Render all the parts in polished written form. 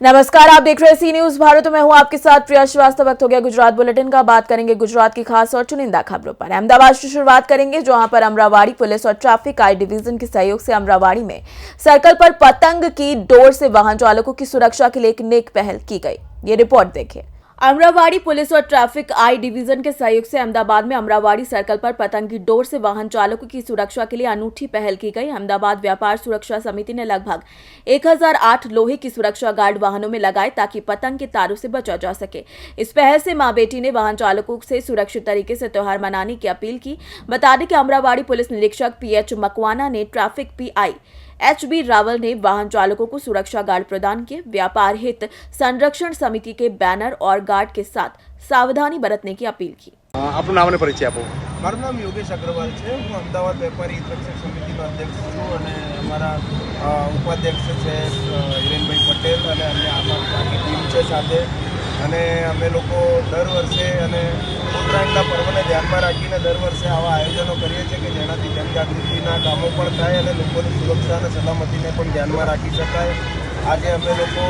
नमस्कार, आप देख रहे हैं सी न्यूज भारत। मैं हूं आपके साथ प्रिया श्रीवास्तव। वक्त हो गया गुजरात बुलेटिन का। बात करेंगे गुजरात की खास और चुनिंदा खबरों पर। अहमदाबाद से शुरुआत करेंगे, जहां पर अमरावाड़ी पुलिस और ट्रैफिक आई डिवीजन के सहयोग से अमरावाड़ी में सर्कल पर पतंग की डोर से वाहन चालकों की सुरक्षा के लिए एक नेक पहल की गई। ये रिपोर्ट देखिए। अमरावाड़ी पुलिस और ट्रैफिक आई डिवीजन के सहयोग से अहमदाबाद में अमरावाड़ी सर्कल पर पतंग की डोर से वाहन चालकों की सुरक्षा के लिए अनूठी पहल की गई। अहमदाबाद व्यापार सुरक्षा समिति ने लगभग 1008 लोहे की सुरक्षा गार्ड वाहनों में लगाए ताकि पतंग के तारों से बचा जा सके। इस पहल से मां बेटी ने वाहन चालकों से सुरक्षित तरीके से त्योहार मनाने की अपील की। बता दें कि अमरावाड़ी पुलिस निरीक्षक PH मकवाना ने ट्रैफिक PI HB रावल ने वाहन चालकों को सुरक्षा गार्ड प्रदान किए। व्यापार हित संरक्षण समिति के बैनर और गार्ड के साथ सावधानी बरतने की अपील की। आपનું નામ અને પરિચય આપો। મારું નામ યોગેશ અગ્રવાલ છે। હું અમદાવાદ વેપારી રક્ષક સમિતિનો અધ્યક્ષ છું અને અમારા ઉપાધ્યક્ષ છે હિરેનભાઈ પટેલ અને અન્ય આખી ટીમ છે સાથે। અને અમે લોકો દર વર્ષે અને ઉત્તરાયણના પર્વને ધ્યાનમાં રાખીને દર વર્ષે આવા આયોજનો કરીએ છીએ કે જેનાથી જનજાગૃતિના કામો પણ થાય અને લોકોની સુરક્ષા અને સલામતીને પણ ધ્યાનમાં રાખી શકાય। આજે અમે લોકો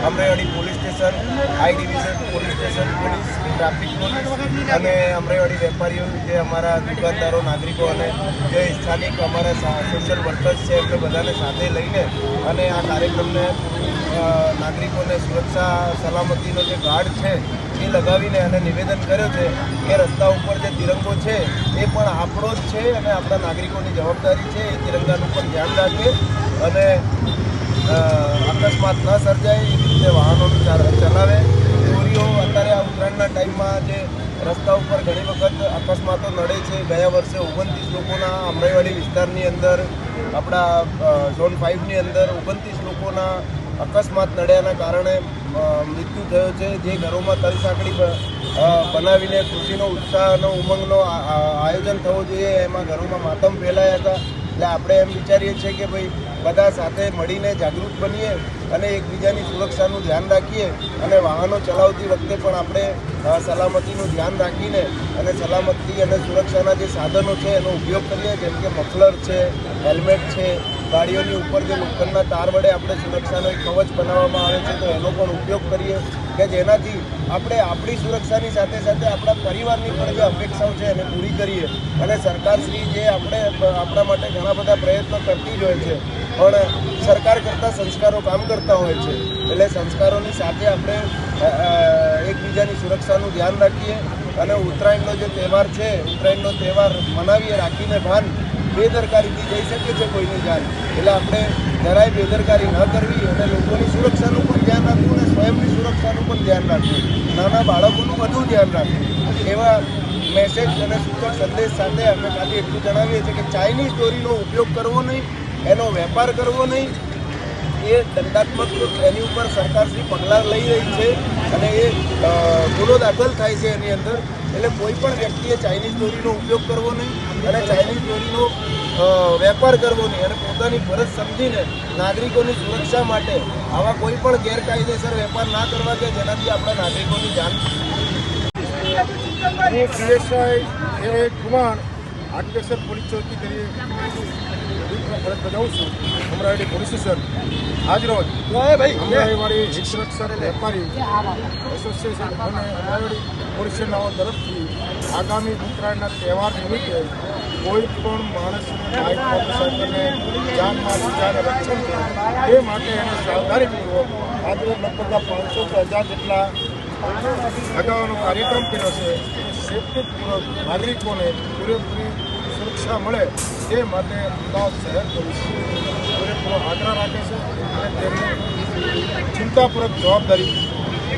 અમરાઈવાડી પોલીસ સ્ટેશન, આઈ division police station police, traffic police અને અમરાઈવાડી વેપારીઓ જે અમારા દુકાનદારો, નાગરિકો અને જે સ્થાનિક અમારા સોશિયલ વર્કર્સ છે એમને બધાને સાથે લઈને અને આ કાર્યક્રમને નાગરિકોને સુરક્ષા સલામતીનો જે ગાર્ડ છે એ લગાવીને અને નિવેદન કર્યો છે કે રસ્તા ઉપર જે તિરંગો છે એ પણ આપણો જ છે અને આપણા નાગરિકોની જવાબદારી છે એ તિરંગાનું પણ ધ્યાન રાખે અને અકસ્માત ન સર્જાય એ રીતે વાહનોનું ચલાવે। ચોરીઓ અત્યારે આ ઉત્તરાયણના ટાઈમમાં જે રસ્તા ઉપર ઘણી વખત અકસ્માતો નડે છે। ગયા વર્ષે 29 લોકોના અમરાઈવાડી વિસ્તારની અંદર આપણા ઝોન 5ની અંદર 29 લોકોના અકસ્માત નડ્યાના કારણે મૃત્યુ થયો છે। જે ઘરોમાં તલસાંકડી બનાવીને ખુશીનો ઉત્સાહનો ઉમંગનો આયોજન થવું જોઈએ એમાં ઘરોમાં માતમ ફેલાયા હતા। એટલે આપણે એમ વિચારીએ છીએ કે ભાઈ બધા સાથે મળીને જાગૃત બનીએ અને એકબીજાની સુરક્ષાનું ધ્યાન રાખીએ અને વાહનો ચલાવતી વખતે પણ આપણે સલામતીનું ધ્યાન રાખીને અને સલામતી અને સુરક્ષાના જે સાધનો છે એનો ઉપયોગ કરીએ, જેમ કે મફલર છે, હેલ્મેટ છે, ગાડીઓની ઉપર જે લોખંડના તાર વડે આપણે સુરક્ષાનો એક કવચ બનાવવામાં આવે છે તો એનો પણ ઉપયોગ કરીએ કે જેનાથી આપણે આપણી સુરક્ષાની સાથે સાથે આપણા પરિવારની પણ જે અપેક્ષાઓ છે એને પૂરી કરીએ। અને સરકારશ્રી જે આપણા માટે ઘણા બધા પ્રયત્નો કરતી જ હોય છે પણ સરકાર કરતાં સંસ્કારો કામ કરતા હોય છે। એટલે સંસ્કારોની સાથે આપણે એકબીજાની સુરક્ષાનું ધ્યાન રાખીએ અને ઉત્તરાયણનો જે તહેવાર છે ઉત્તરાયણનો તહેવાર મનાવીએ રાખીને ભાન બેદરકારીથી જઈ શકે છે કોઈની જાન। એટલે આપણે જરાય બેદરકારી ન કરવી અને લોકોની સુરક્ષાનું પણ ધ્યાન રાખવું અને સ્વયંની સુરક્ષાનું પણ ધ્યાન રાખવું, નાના બાળકોનું વધુ ધ્યાન રાખવું એવા મેસેજ અને સૂચક સંદેશ સાથે અમે ખાલી એટલું જણાવીએ છીએ કે ચાઇનીઝ દોરીનો ઉપયોગ કરવો નહીં, એનો વેપાર કરવો નહીં। એ દંડાત્મક એની ઉપર સરકારશ્રી પગલાં લઈ રહી છે અને એ ગુનો દાખલ થાય છે એની અંદર। એટલે કોઈ પણ વ્યક્તિએ ચાઇનીઝ દોરીનો ઉપયોગ કરવો નહીં અને ચાઇનીઝ દોરીનો વેપાર કરવો નહીં અને પોતાની ફરજ સમજીને નાગરિકોની સુરક્ષા માટે આવા કોઈ પણ ગેરકાયદેસર વેપાર ના કરવા કે જેનાથી આપણા નાગરિકોની જાન। હું PSI કુમાર આટકેસર પોલીસ ચોકી તરીકે ફરજ બજાવું છું અમરાઈવાડી પોલીસ સ્ટેશન। આજરોજ અમરાઈવાડી હિત રક્ષક વેપારી એસોસિએશન અને અમરાઈવાડી પોલીસ સ્ટેશનના તરફથી આગામી ઉત્તરાયણના તહેવાર નિમિત્તે કોઈ પણ માણસને બાઇક મોટરસાઇકલને જાનમાં બીજાને રક્ષણ કરે એ માટે એને સાવધાનીપૂર્વક આજરોજ લગભગ 500 કે 1000 જેટલા અગાઉનો કાર્યક્રમ કર્યો છે। સેફટીપૂર્વક નાગરિકોને પૂરેપૂરી સુરક્ષા મળે તે માટે અમદાવાદ શહેર પોલીસ પૂરેપૂરો આગ્રહ રાખે છે અને તેમને ચિંતાપૂર્વક જવાબદારી।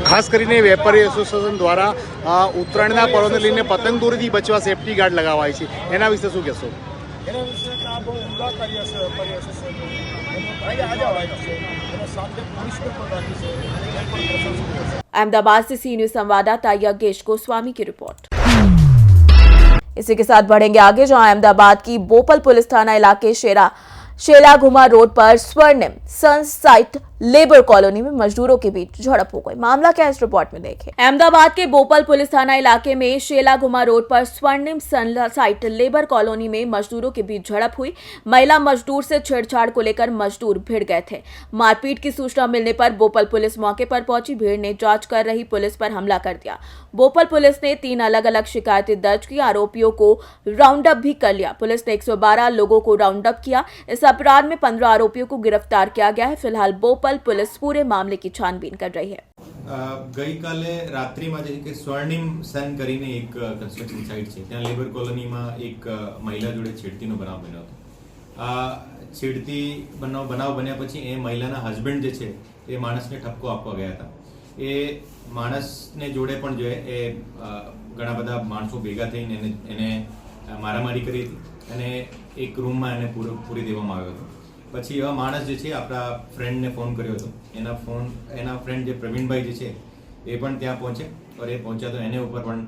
ખાસ કરીને વેપારી એસોસિએશન દ્વારા ઉત્તરાયણના પર્વને લઈને પતંગ દોરીથી બચવા સેફટી ગાર્ડ લગાવાય છે, એના વિશે શું કહેશો? એના વિશે આ બહુ ઉમદા કાર્ય છે વેપારી એસોસિએશનનું, એનો કાર્ય આજે આવ્યો છે અને સાથે પોલીસને પણ રાખી છે એ પણ પ્રશંસનીય છે। अहमदाबाद से सी न्यूज संवाददाता योगेश गोस्वामी की रिपोर्ट। इसी के साथ बढ़ेंगे आगे, जहां अहमदाबाद की बोपल पुलिस थाना इलाके शेलाघुमा रोड पर स्वर्णिम सनसाइट लेबर कॉलोनी में मजदूरों के बीच झड़प हो गई। मामला क्या है, इस रिपोर्ट में देखें। अहमदाबाद के बोपल पुलिस थाना इलाके में शेला गुमा रोड पर स्वर्णिम साइट लेबर कॉलोनी में मजदूरों के बीच झड़प हुई। महिला मजदूर से छेड़छाड़ को लेकर मजदूर भिड़ गए थे। मारपीट की सूचना मिलने पर बोपल पुलिस मौके पर पहुंची। भीड़ ने जांच कर रही पुलिस पर हमला कर दिया। बोपल पुलिस ने 3 अलग अलग शिकायतें दर्ज की। आरोपियों को राउंड अप भी कर लिया। पुलिस ने 112 लोगों को राउंड अप किया। इस अपराध में 15 आरोपियों को गिरफ्तार किया गया है। फिलहाल बोपल पुलिस पूरे मामले की छानबीन कर रही है। ગઈકાલે રાત્રિમાં જે કે સ્વર્ણિમ સન કરીને એક કન્સ્ટ્રક્શન સાઇટ છે, ત્યાં લેબર કોલોનીમાં એક મહિલા જોડે છેડતીનો બનાવ બન્યો હતો. આ છેડતી બનાવ બન્યા પછી એ મહિલાના હસબન્ડ જે છે એ માણસને ઠપકો આપવા ગયા હતા. એ માણસને જોડે પણ જો એ ઘણા બધા માણસો ભેગા થઈને એને મારામારી કરી હતી અને એક રૂમમાં એને પૂરી દેવામાં આવ્યો હતો. પછી એવા માણસ જે છે આપણા ફ્રેન્ડને ફોન કર્યો હતો. એના ફ્રેન્ડ જે પ્રવીણભાઈ જે છે એ પણ ત્યાં પહોંચે और એ પહોંચ્યા તો એને ઉપર પણ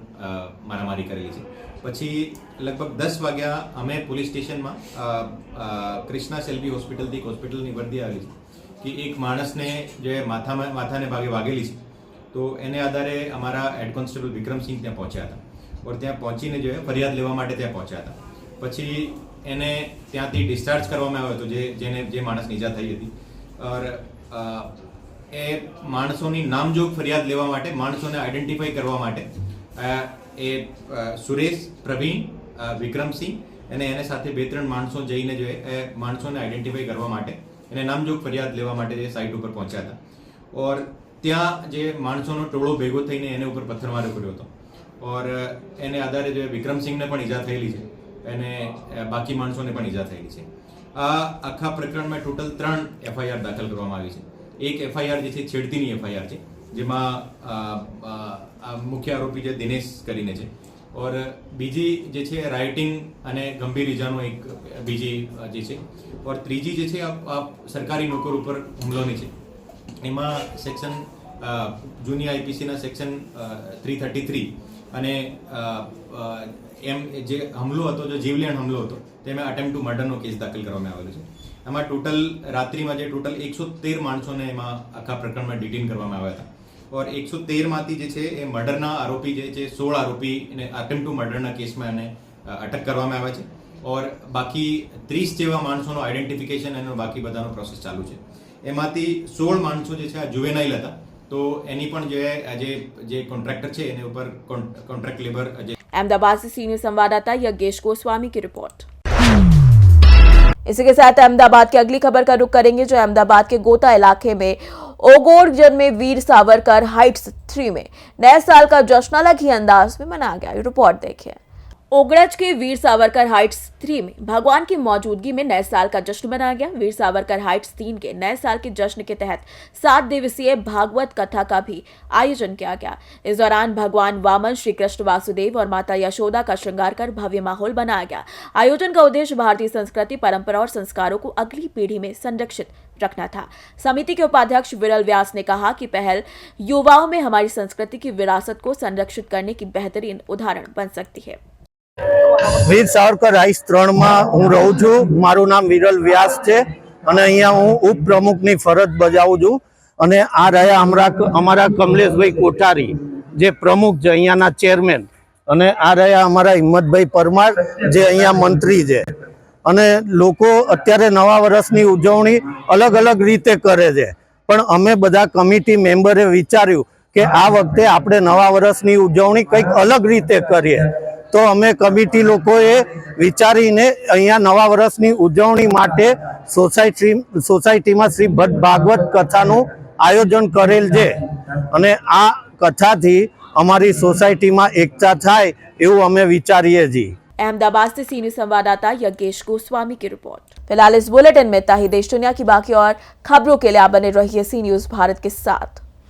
મારામારી કરેલી છે. પછી લગભગ 10 વાગ્યા અમે પોલીસ સ્ટેશનમાં કૃષ્ણા સેલ્બી હોસ્પિટલથી એક હોસ્પિટલની વર્દી આવી છે કે એક માણસને જે માથાને ભાગે વાગેલી છે, તો એને આધારે અમારા હેડ કોન્સ્ટેબલ વિક્રમસિંહ ત્યાં પહોંચ્યા હતા और ત્યાં પહોંચીને જે ફરિયાદ લેવા માટે ત્યાં પહોંચ્યા હતા. પછી એને ત્યાંથી ડિસ્ચાર્જ કરવામાં આવ્યો હતો જે માણસને ઈજા થઈ હતી. और એ માણસોની નામજોગ ફરિયાદ લેવા માટે, માણસોને આઈડેન્ટિફાઈ કરવા માટે એ સુરેશ, પ્રવીણ, વિક્રમસિંહ અને એને સાથે 2-3 માણસો જઈને જો એ માણસોને આઈડેન્ટિફાઈ કરવા માટે એને નામજોગ ફરિયાદ લેવા માટે જે સાઇટ ઉપર પહોંચ્યા હતા. और ત્યાં જે માણસોનો ટોળો ભેગો થઈને એને ઉપર પથ્થરમારો કર્યો હતો और એને આધારે જે વિક્રમસિંહને પણ ઈજા થયેલી છે અને બાકી માણસોને પણ ઈજા થયેલી છે. આ આખા પ્રકરણમાં ટોટલ 3 FIR દાખલ કરવામાં આવી છે. એક FIR જે છે છેડતીની FIR છે, જેમાં મુખ્ય આરોપી જે દિનેશ કરીને છે, और બીજી જે છે રાઇટિંગ અને ગંભીર ઈજાનો એક બીજી જે છે, और ત્રીજી જે છે આ સરકારી નોકર ઉપર હુમલોની છે. એમાં સેક્શન જૂની IPCના સેક્શન 333 અને એમ જે હુમલો હતો, જે જીવલેણ હુમલો હતો, તેમાં અટેમ્પ્ટ ટુ મર્ડરનો કેસ દાખલ કરવામાં આવેલો છે. એમાં ટોટલ રાત્રિમાં જે ટોટલ 113 માણસોને એમાં આખા પ્રકરણમાં ડિટેન કરવામાં આવ્યા હતા और 113 માંથી જે છે એ મર્ડરના આરોપી જે છે 16 આરોપીને અટેમ્પ્ટ ટુ મર્ડરના કેસમાં એને અટક કરવામાં આવ્યા છે और બાકી 30 જેવા માણસોનો આઈડેન્ટિફિકેશન અને બાકી બધાનો પ્રોસેસ ચાલુ છે. એમાંથી 16 માણસો જે છે આ જુવેનાઇલ હતા, તો એની પણ જે કોન્ટ્રાક્ટર છે એને ઉપર કોન્ટ્રાક્ટ લેબર. अहमदाबाद से सीनियर संवाददाता यज्ञेश गोस्वामी की रिपोर्ट। इसी के साथ अहमदाबाद की अगली खबर का रुख करेंगे, जो अहमदाबाद के गोता इलाके में ओगोड़ में वीर सावरकर हाइट्स 3 में नए साल का जश्न अलग ही अंदाज में मनाया गया। रिपोर्ट देखिए। ओगड़च के वीर सावरकर हाइट्स 3 में भगवान की मौजूदगी में नए साल का जश्न मनाया गया। वीर सावरकर हाइट्स 3 के नए साल के जश्न के तहत 7 दिवसीय भागवत कथा का भी आयोजन किया गया। इस दौरान भगवान वामन, श्री कृष्ण वासुदेव और माता यशोदा का श्रृंगार कर भव्य माहौल बनाया गया। आयोजन का उद्देश्य भारतीय संस्कृति, परंपरा और संस्कारों को अगली पीढ़ी में संरक्षित रखना था। समिति के उपाध्यक्ष विरल व्यास ने कहा कि पहल युवाओं में हमारी संस्कृति की विरासत को संरक्षित करने की बेहतरीन उदाहरण बन सकती है। વીર સાવરકર હાઈટ્સ 3 માં હું રહું છું. મારું નામ વિરલ વ્યાસ છે અને અહીંયા હું ઉપપ્રમુખની ફરજ બજાવું છું. અને આ રહ્યા અમારા કમલેશભાઈ કોઠારી જે પ્રમુખ છે, અહીંયાના ચેરમેન. અને આ રહ્યા અમારા હિંમતભાઈ પરમાર જે અહીંયા મંત્રી છે. અને લોકો અત્યારે નવા વર્ષની ઉજવણી અલગ અલગ રીતે કરે છે, પણ અમે બધા કમિટી મેમ્બરે વિચાર્યું કે આ વખતે આપણે નવા વર્ષની ઉજવણી કંઈક અલગ રીતે કરીએ. તો અમે કમિટી લોકોએ વિચારીને અહીંયા નવા વર્ષની ઉજવણી માટે સોસાયટીમાં શ્રી ભટ્ટ ભાગવત કથાનું આયોજન કરેલ છે. અને આ કથાથી અમારી સોસાયટીમાં એકતા થાય એવું અમે વિચારીએ છીએ. अहमदाबाद से सीनियर संवाददाता यज्ञेश गोस्वामी की रिपोर्ट। फिलहाल इस बुलेटिन में इतना ही। देश दुनिया की बाकी और खबरों के लिए आप बने रहिए सी न्यूज भारत के साथ।